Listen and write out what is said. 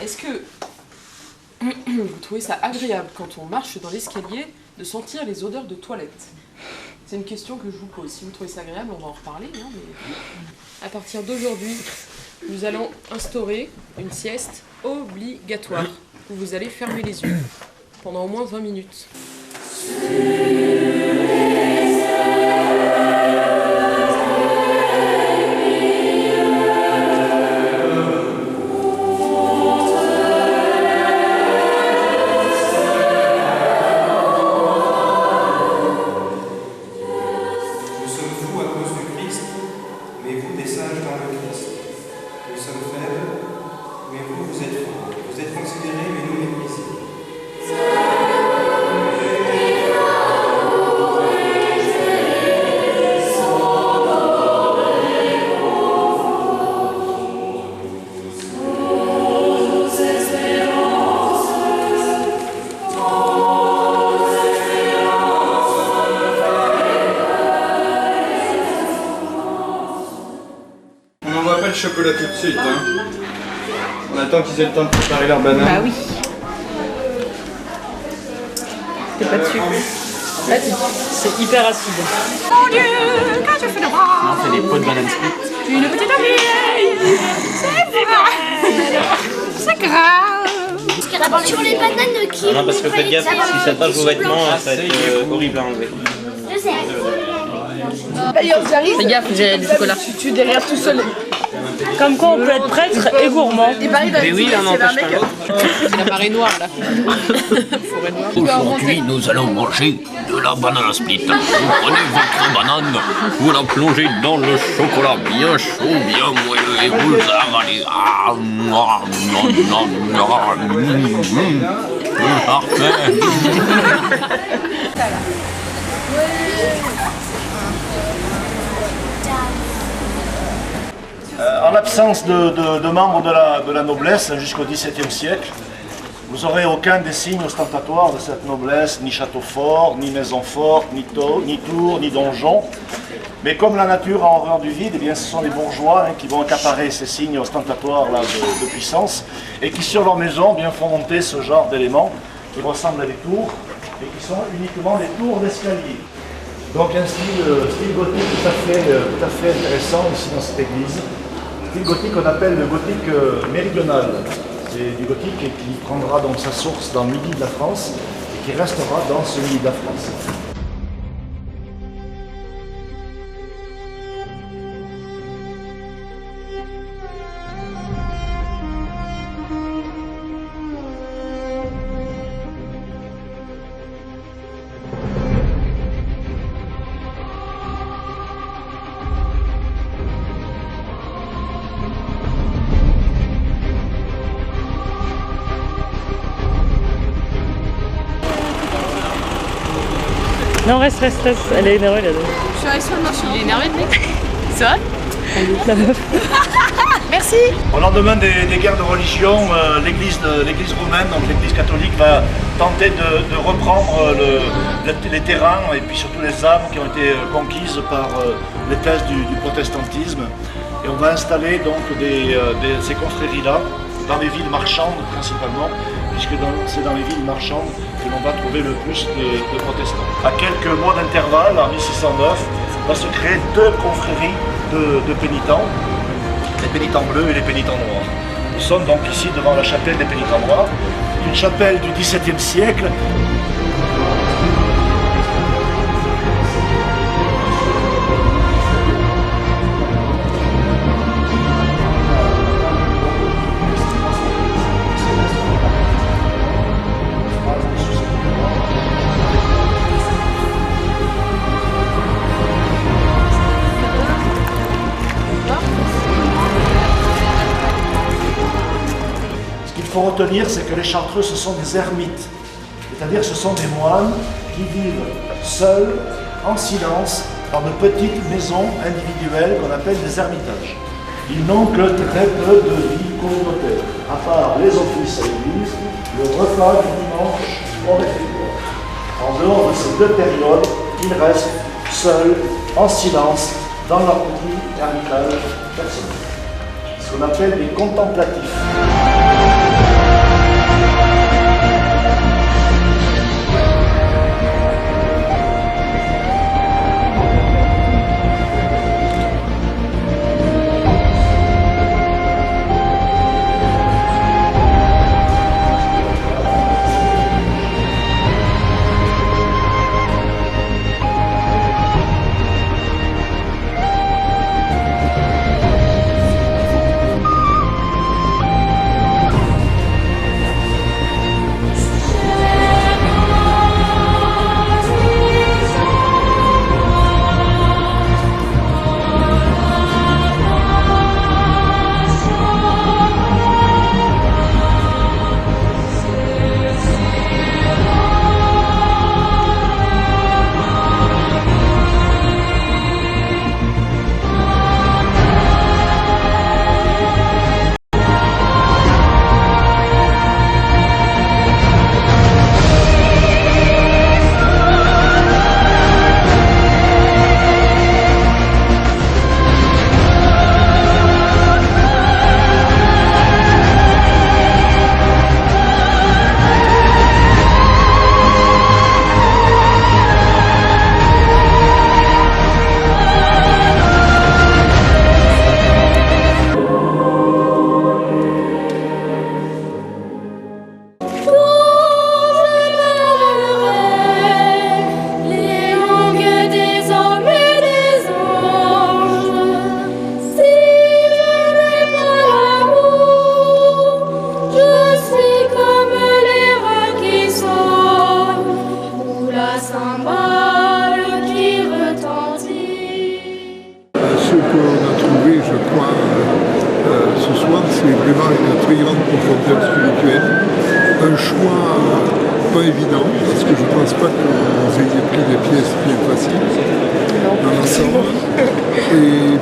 Est-ce que vous trouvez ça agréable quand on marche dans l'escalier de sentir les odeurs de toilette? C'est une question que je vous pose. Si vous trouvez ça agréable, on va en reparler. Hein, mais à partir d'aujourd'hui, nous allons instaurer une sieste obligatoire où vous allez fermer les yeux pendant au moins 20 minutes. Chocolat tout de suite, hein. On attend qu'ils aient le temps de préparer leur banane. Bah oui. T'es pas dessus. Là, c'est hyper acide. Mon Dieu, quand je fais le bras. On fait des pots de banane split. Une petite oreille. C'est vrai. C'est grave. Sur les bananes qui... Non, parce que faites gaffe, si ça tache vos vêtements, ça va être horrible à enlever. Je sais. Fais gaffe, j'ai du chocolat. Tu derrière tout seul. Comme quoi on peut être prêtre et gourmand. Mais oui, l'un n'empêche pas l'autre. C'est la marée noire là. Aujourd'hui, nous allons manger de la banane split. Vous prenez votre banane, vous la plongez dans le chocolat bien chaud, bien moelleux et vous avalez. Ah, non, non, non, non. Parfait. En l'absence de membres de la noblesse jusqu'au XVIIe siècle, vous n'aurez aucun des signes ostentatoires de cette noblesse, ni château fort, ni maison forte, ni tour, ni donjon. Mais comme la nature a horreur du vide, eh bien, ce sont les bourgeois qui vont accaparer ces signes ostentatoires là, de puissance et qui sur leur maison bien, font monter ce genre d'éléments qui ressemblent à des tours et qui sont uniquement des tours d'escalier. Donc un style gothique tout à fait intéressant ici dans cette église. Le style gothique qu'on appelle le gothique méridional. C'est du gothique qui prendra donc sa source dans le midi de la France et qui restera dans ce midi de la France. Non, reste. Elle est énervée là-dedans. Je suis allée sur le marché. Il est énervé le mec. C'est vrai? La meuf. Merci. Au lendemain des guerres de religion, l'église romaine, donc l'église catholique, va tenter de reprendre les terrains et puis surtout les âmes qui ont été conquises par les thèses du protestantisme. Et on va installer donc ces confréries-là dans les villes marchandes principalement, puisque c'est dans les villes marchandes que l'on va trouver le plus de protestants. À quelques mois d'intervalle, en 1609, va se créer deux confréries de pénitents, les pénitents bleus et les pénitents noirs. Nous sommes donc ici devant la chapelle des pénitents noirs, une chapelle du XVIIe siècle. Ce qu'il faut retenir, c'est que les Chartreux, ce sont des ermites, c'est-à-dire ce sont des moines qui vivent seuls, en silence, dans de petites maisons individuelles qu'on appelle des ermitages. Ils n'ont que très peu de vie communautaire, à part les offices à l'église, le repas du dimanche au réfectoire. En dehors de ces deux périodes, ils restent seuls, en silence, dans leur petit ermitage personnel. Ce qu'on appelle des contemplatifs. confronté au spirituel. Un choix pas évident, parce que je ne pense pas que vous ayez pris des pièces bien faciles dans l'ensemble. Et